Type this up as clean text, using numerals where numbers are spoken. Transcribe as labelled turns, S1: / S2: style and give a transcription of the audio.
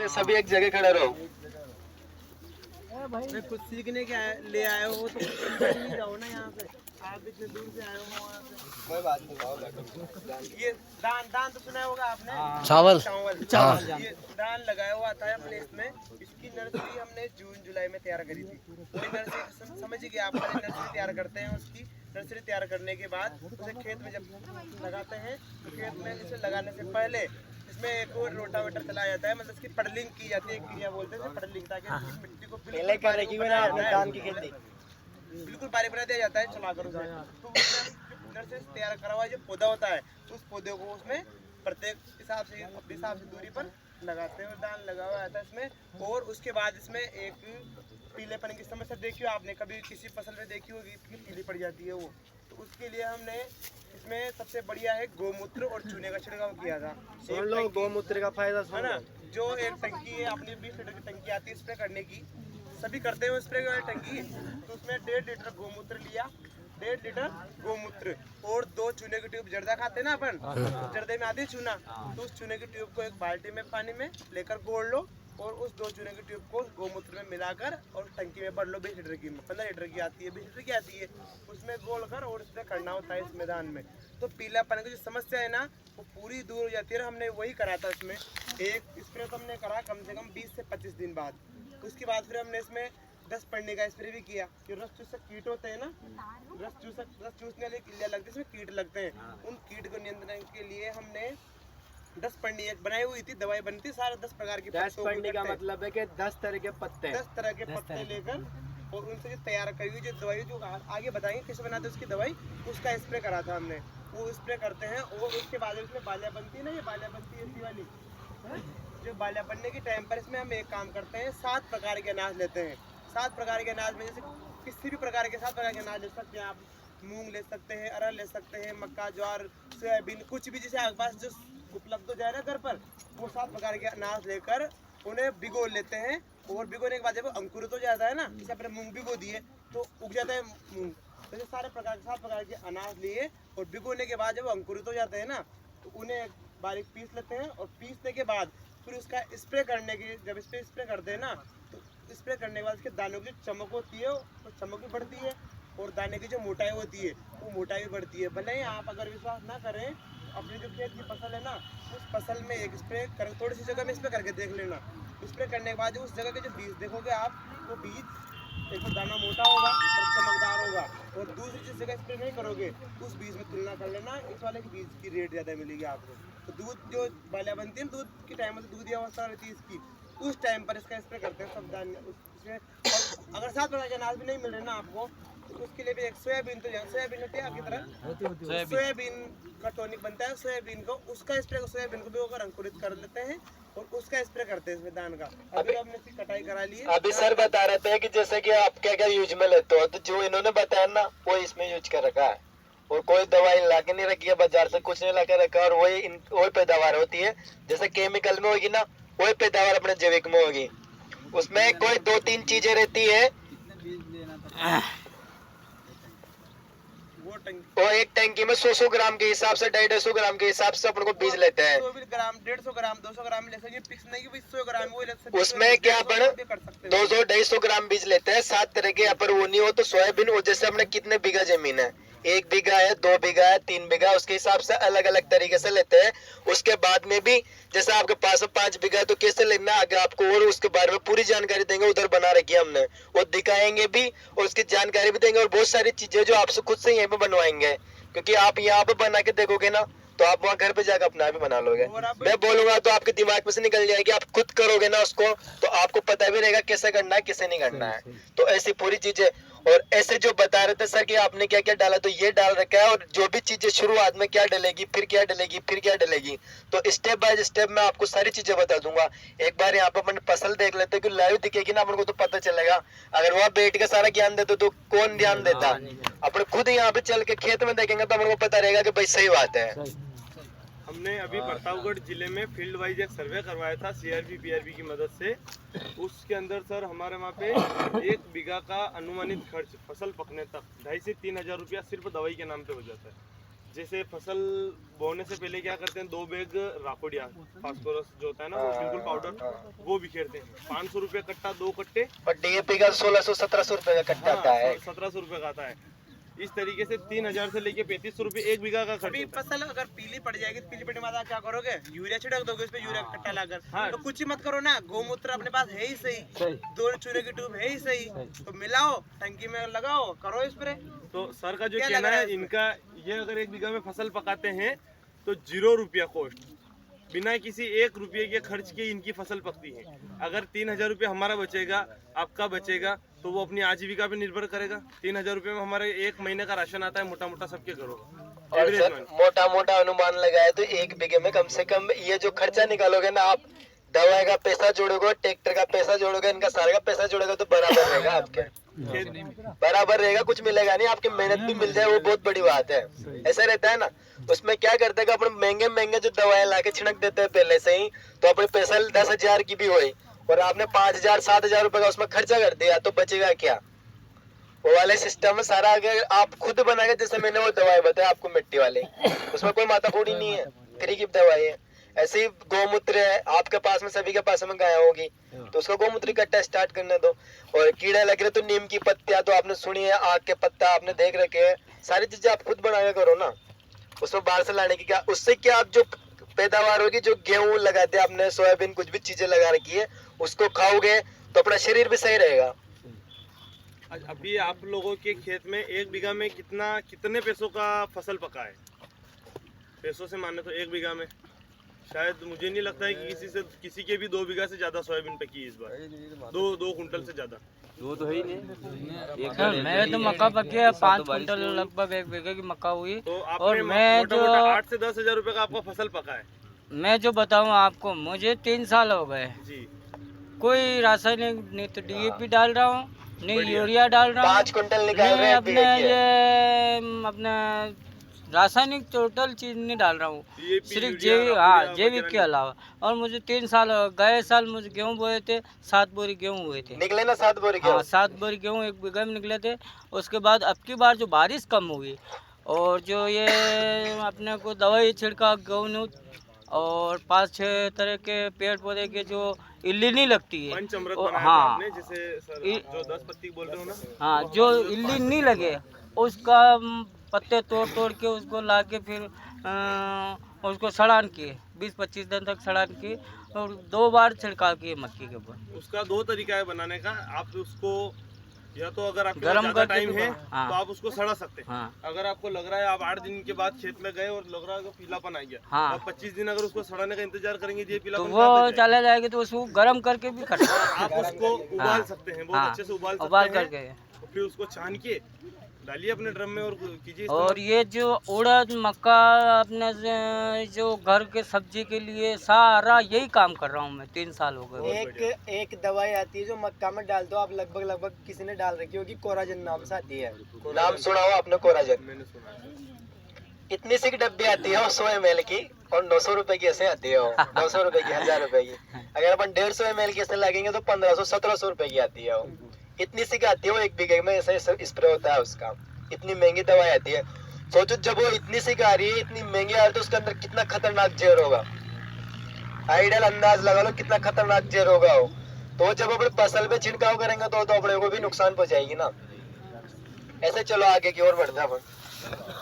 S1: कि सभी एक जगह खड़े रहो।
S2: मैं कुछ सीखने के ले आए हो तो सीख नहीं जाओ ना यहाँ से, आप इतने दूर से आए हो वहाँ से।
S1: कोई बात नहीं।
S2: ये दान तो सुना होगा आपने,
S3: चावल
S2: चावल ये दान लगाया हुआ था हमने इसमें। इसकी नर्सरी हमने जून जुलाई में तैयार करी थी। पूरी नर्सरी समझिए आप, पहले नर्सरी तैयार करते हैं, उसकी नर्सरी तैयार करने के बाद उसे खेत में जब लगाते हैं तो खेत में इसे लगाने से पहले इसमें एक और रोटावेटर चलाया जाता है, मतलब इसकी पडलिंग की जाती है, क्रिया बोलते हैं पडलिंग, ताकि इसकी मिट्टी को बिल्कुल बारीक बना दिया जाता है चला कर उसे। तो नर्सरी तैयार करा हुआ जो पौधा होता है उस पौधे को उसमें प्रत्येक हिसाब से अपने हिसाब से दूरी पर लगाते हैं और दान लगा हुआ आता है इसमें। और उसके बाद इसमें एक पीलेपन की समस्या देखी हो आपने, कभी किसी फसल में देखी होगी कि पीली पड़ जाती है वो, तो उसके लिए हमने इसमें सबसे बढ़िया है गोमूत्र और चूने का छिड़काव किया था।
S1: सुन लो गोमूत्र का फायदा
S2: है ना, जो एक टंकी है अपनी 20 लीटर की टंकी आती है स्प्रे करने की, सभी करते हैं स्प्रे टंकी, तो उसमें 1.5 लीटर गोमूत्र लिया, 1.5 लीटर गोमूत्र और 2 चूने की ट्यूब, जर्दा खाते हैं ना अपन, जर्दे में आती है चूना, तो उस चूने की ट्यूब को एक बाल्टी में पानी में लेकर घोल लो और उस 2 चूने की ट्यूब को गोमूत्र में मिलाकर और टंकी में भर लो। 20 लीटर की 15 लीटर की आती है, 20 लीटर की आती है, उसमें घोल कर और स्प्रे करना होता है इस मैदान में। तो पीलापन की जो समस्या है ना वो पूरी दूर हो जाती है। हमने वही करा था इसमें, एक स्प्रे तो हमने करा कम से कम 20 से 25 दिन बाद। उसके बाद फिर हमने इसमें 10 पड़ने का स्प्रे भी किया। जो रस चूसक कीट होते हैं ना, रस चूसने वाले कीड़े लगते हैं, इसमें कीट लगते हैं, उन कीट को नियंत्रण के लिए हमने 10 पन्नी एक बनाई हुई थी, दवाई बनी थी, सारे 10 प्रकार की
S1: 10 पन्नी का मतलब है कि 10 तरह के पत्ते,
S2: 10 तरह के पत्ते लेकर और उनसे जो तैयार करी हुई जो दवाई, जो आगे बताएंगे कैसे बनाते हैं उसकी दवाई, उसका स्प्रे करा था हमने। वो स्प्रे करते हैं और उसके बाद इसमें बालियाँ बनती है ना, ये बालियाँ बनती है ऐसी वाली, जो बालियाँ बनने के टाइम पर इसमें हम एक काम करते हैं, 7 प्रकार के अनाज लेते हैं। 7 प्रकार के अनाज में जैसे किसी भी प्रकार के 7 प्रकार के अनाज ले सकते हैं आप, मूंग ले सकते हैं, अरहर ले सकते हैं, मक्का, ज्वार, सोयाबीन, कुछ भी जैसे आपके पास जो उपलब्ध हो जाए ना घर पर, वो 7 प्रकार के अनाज लेकर उन्हें भिगो लेते हैं। और भिगोने के बाद जब अंकुरित हो जाता है ना, जैसे अपने मूंग भिगो दिए तो उग जाता है मूंग, तो सारे प्रकार के 7 प्रकार के अनाज लिए और भिगोने के बाद जब अंकुरित हो जाते हैं ना तो उन्हें बारीक पीस लेते हैं। और पीसने के बाद फिर उसका स्प्रे करने की, जब स्प्रे करते हैं ना तो स्प्रे करने के बाद उसके दानों की चमक होती है तो चमक भी बढ़ती है और दाने की जो मोटाई होती है वो मोटाई भी बढ़ती है। भले ही आप अगर विश्वास ना करें, अपनी जो खेत की फसल है ना उस फसल में एक स्प्रे कर, थोड़ी सी जगह में स्प्रे करके देख लेना। स्प्रे करने के बाद उस जगह के जो बीज देखोगे आप, वो बीज एक तो दाना मोटा होगा और चमकदार होगा, और दूसरी जिस जगह स्प्रे नहीं करोगे उस बीज में तुलना कर लेना, इस वाले की बीज की रेट ज़्यादा मिलेगी आपको। तो दूध जो बालियाँ बनती है दूध के टाइम में, तो दूध अवस्था रहती है इसकी, उस टाइम पर इसका स्प्रे करते हैं सब दाने उसमें। और अगर 7 प्रकार के अनाज भी नहीं मिल रहे ना आपको, तो उसके लिए भी एक सोयाबीन, तो सोयाबीन होती है आपकी तरह, सोयाबीन का टॉनिक बनता है, सोयाबीन को उसका स्प्रे, सोयाबीन को भी होकर अंकुरित कर लेते हैं और उसका स्प्रे करते हैं इसमें दान का। अभी हमने इसकी कटाई करा ली है।
S1: अभी सर बता रहे थे कि जैसे कि आप क्या क्या यूज में लेते हो, तो जो इन्होंने बताया ना वो इसमें यूज कर रखा है, और कोई दवाई ला के नहीं रखी है, बाजार से कुछ नहीं ला के रखा, और वही पैदावार होती है। जैसे केमिकल में होगी ना वही पैदावार अपने जैविक में होगी, उसमें कोई 2-3 चीजें रहती है। वो एक टंकी में 100 ग्राम के हिसाब से 250 ग्राम के हिसाब से अपन को बीज लेते हैं।
S2: 100 ग्राम, 150 ग्राम, 200 ग्राम ले सकते, फिक्स नहीं कि 100 ग्राम वो ले सकते।
S1: उसमें क्या अपन 200-250 ग्राम बीज लेते हैं, 7 तरह के। अपर वो नहीं हो तो सोयाबीन, और जैसे हमने कितने बीघा जमीन है, 1 बीघा है, 2 बीघा है, 3 बीघा, उसके हिसाब से अलग अलग तरीके से लेते हैं। उसके बाद में भी जैसे आपके पास 5 बीघा है तो कैसे लेना, अगर आपको और उसके बारे में पूरी जानकारी देंगे, उधर बना रखी है हमने, वो दिखाएंगे भी और उसकी जानकारी भी देंगे, और बहुत सारी चीजें जो आपसे खुद से यहीं पे बनवाएंगे, क्योंकि आप यहाँ पे बना के देखोगे ना तो आप वहाँ घर पे जाकर अपना भी बना लोगे। मैं बोलूंगा तो आपके दिमाग में से निकल जाएगी, आप खुद करोगे ना उसको तो आपको पता भी रहेगा कैसे करना है कैसे नहीं करना है। तो ऐसी पूरी चीजें, और ऐसे जो बता रहे थे सर कि आपने क्या क्या डाला, तो ये डाल रखा है, और जो भी चीजें शुरुआत में क्या डलेगी, फिर क्या डलेगी, फिर क्या डलेगी, तो स्टेप बाय स्टेप मैं आपको सारी चीजें बता दूंगा। एक बार यहाँ पे अपन फसल देख लेते हैं कि लाइव दिखेगी ना अपन को तो पता चलेगा। अगर वहाँ बैठ के सारा ज्ञान देते तो कौन ध्यान देता, अपन खुद यहाँ पे चल के खेत में देखेंगे तो अपन को पता रहेगा कि भाई सही बात है।
S4: हमने अभी प्रतापगढ़ जिले में फील्ड वाइज एक सर्वे करवाया था CRP PRB की मदद से। उसके अंदर सर हमारे वहाँ पे 1 बीघा का अनुमानित खर्च फसल पकने तक 2,500 से 3,000 रुपया सिर्फ दवाई के नाम पे हो जाता है। जैसे फसल बोने से पहले क्या करते हैं, 2 बैग राकोडिया फास्फोरस जो होता है ना, वो बिल्कुल पाउडर, वो बिखेरते हैं। 500 रुपये कट्टा, 2 कट्टे।
S1: और डीएपी का 1600-1700 रुपए का कट्टा आता है।
S4: 1700 रुपये का आता है। इस तरीके से 3000 से लेके 3500 रुपये 1 बीघा का खर्च
S2: अभी
S4: होता है।
S2: फसल अगर पीली पड़ जाएगी तो पीली पड़ने के बाद आप क्या करोगे, यूरिया छिड़क दोगे उस पे, यूरिया का कट्टा लाकर।
S4: हाँ।
S2: तो कुछ ही मत करो ना, गौमूत्र अपने पास है ही सही, 2 चूने की ट्यूब है ही सही, तो मिलाओ, टंकी में लगाओ, करो स्प्रे।
S4: तो सर का जो
S2: क्या
S4: कहना
S2: लग रहा
S4: है
S2: है
S4: इनका, ये अगर 1 बीघा में फसल पकाते हैं तो 0 रुपया कॉस्ट, बिना किसी 1 रुपये के खर्च के इनकी फसल पकती है। अगर 3000 रुपये हमारा बचेगा, आपका बचेगा, तो वो अपनी आजीविका पे निर्भर करेगा। 3000 रुपये में हमारे 1 महीने का राशन आता है मोटा मोटा सबके घरों का।
S1: और सर मोटा मोटा अनुमान लगाए तो 1 बीघे में कम से कम ये जो खर्चा निकालोगे ना आप, दवाई का पैसा जोड़ोगे, ट्रैक्टर का पैसा जोड़ोगे, इनका सारा का पैसा जोड़ोगे तो बराबर रहेगा आपके, बराबर रहेगा, कुछ मिलेगा नहीं, आपकी मेहनत भी मिल जाए, वो बहुत बड़ी बात है। ऐसा रहता है ना, उसमें क्या करते हैं कि अपन महंगे महंगे जो दवाएं लाके छिड़क देते हैं पहले से ही, तो अपने पैसा 10,000 की भी हुई और आपने 5,000-7,000 रुपए का उसमें खर्चा कर दिया, तो बचेगा क्या? वो वाले सिस्टम में सारा अगर आप खुद बनाएंगे, जैसे मैंने वो दवाई बताया आपको मिट्टी वाली, उसमें कोई माताफोड़ी नहीं है, फ्री की दवाई है। ऐसे ही गौमूत्र है, आपके पास में सभी के पास में गाय होगी, तो उसका गौमूत्र इकट्ठा स्टार्ट करने दो। और कीड़ा लग रहे तो नीम की पत्तियां तो आपने सुनी है, आग के पत्ता आपने देख रखे हैं, सारी चीजें आप खुद बना के करो ना। उसमें बाहर से लाने की क्या, उससे क्या आप जो पैदावार होगी, जो गेहूं लगाते हैं आपने, सोयाबीन, कुछ भी चीजें लगा रखी है, उसको खाओगे तो अपना शरीर भी सही रहेगा।
S4: अभी आप लोगों के खेत में 1 बीघा में कितने पैसों का फसल पका है? पैसों से माने तो 1 बीघा में शायद मुझे नहीं लगता है कि किसी के भी 2 बीघा से ज्यादा सोयाबीन पकी है इस बार, 2 कुंटल से ज्यादा।
S3: वो तो है ही नहीं।
S5: सर मेरे तो मक्का पकी है, 5 कुंटल लगभग 1 बीघे की मक्का हुई।
S4: तो
S5: और
S4: आपने
S5: मैं जो
S4: 8 से 10 हजार रुपए का आपका फसल पका है।
S5: मैं जो बताऊं आपको, मुझे 3 साल हो गए,
S4: जी,
S5: कोई रासायनिक नहीं तो डीएपी डाल रहा हूँ, नहीं यूरिया डाल रहा
S1: 5
S5: हूँ,
S1: कुंटल निकाल रहे
S5: नहीं
S1: हैं
S5: अपने ये अपने रासायनिक टोटल चीज नहीं डाल रहा हूँ,
S4: DAP,
S5: सिर्फ
S4: यूरिया,
S5: जैविक,
S4: रासायनिक
S5: हाँ
S4: वगैरह
S5: जैविक के अलावा। और मुझे 3 साल गए साल मुझे गेहूँ बोए थे, 7 बोरी गेहूँ हुए थे।
S1: निकले ना 7 बोरी
S5: हाँ 7 बोरी गेहूँ 1 बीघा में निकले थे। उसके बाद अब की बार जो बारिश कम हुई और जो ये अपने को दवाई छिड़का गेहूँ और 5-6 तरह के पेड़ पौधे के जो इल्ली नहीं लगती है,
S4: पंचअमृत
S5: ओ,
S4: बनाया था
S5: हाँ
S4: आपने, जैसे सर जो 10 पत्ती बोल रहे हो ना,
S5: हाँ जो इल्ली नहीं लगे उसका पत्ते तोड़ तोड़ के उसको ला के फिर उसको सड़ान किए, 20-25 दिन तक सड़ान किए और 2 बार छिड़काव किए मक्की के ऊपर।
S4: उसका 2 तरीका है बनाने का। आप उसको या तो अगर आपके पास
S5: गरम
S4: ज्यादा
S5: करके
S4: टाइम
S5: भी
S4: है
S5: हाँ।
S4: तो आप उसको सड़ा सकते हैं।
S5: हाँ
S4: अगर आपको लग रहा है आप 8 दिन के बाद खेत में गए और लग रहा है कि पीलापन आ गया,
S5: हाँ।
S4: आप 25 दिन अगर उसको सड़ाने का इंतजार करेंगे तो ये
S5: तो
S4: पीलापन
S5: वो
S4: कहाँ तक जाएगा?
S5: चले जाएगी, तो उसको गर्म करके भी कर सकते हैं।
S4: आप उसको उबाल सकते हैं, बहुत
S5: हाँ,
S4: अच्छे से उबाल
S5: उबाल
S4: सकते हैं,
S5: करके।
S4: फिर उसको छान के डालिए अपने ड्रम में और कीजिए
S5: और ये जो उड़द मक्का अपने जो घर के सब्जी के लिए सारा यही काम कर रहा हूँ मैं, 3 साल हो गए।
S2: एक दवाई आती है जो मक्का में डाल दो आप, लगभग किसी ने डाल रखी होगी, कोराजन नाम से आती है।
S1: नाम सुना हो आपने कोराजन?
S4: मैंने सुना है।
S1: इतनी सी डब्बी आती है वो 100 ml की और 900 रुपए की ऐसे आती है वो, 900 रुपए की, 1000 रुपए की। अगर अपन 150 ml की ऐसे लगेंगे तो 1500-1700 रुपए की आती है वो। इतनी सी आती है वो 1 बीघे में, ऐसे स्प्रे होता है उसका। इतनी महंगी दवाई आती है, सोचो जब वो इतनी सी आ रही है, इतनी महंगी आ रही है, तो उसके अंदर कितना खतरनाक जहर होगा। आइडियल अंदाज लगा लो कितना खतरनाक जहर होगा वो। तो जब अपने फसल पे छिड़काव करेंगे तो अपने को भी नुकसान पहुंचाएगी ना। ऐसे चलो आगे की ओर बढ़ते हैं अपन।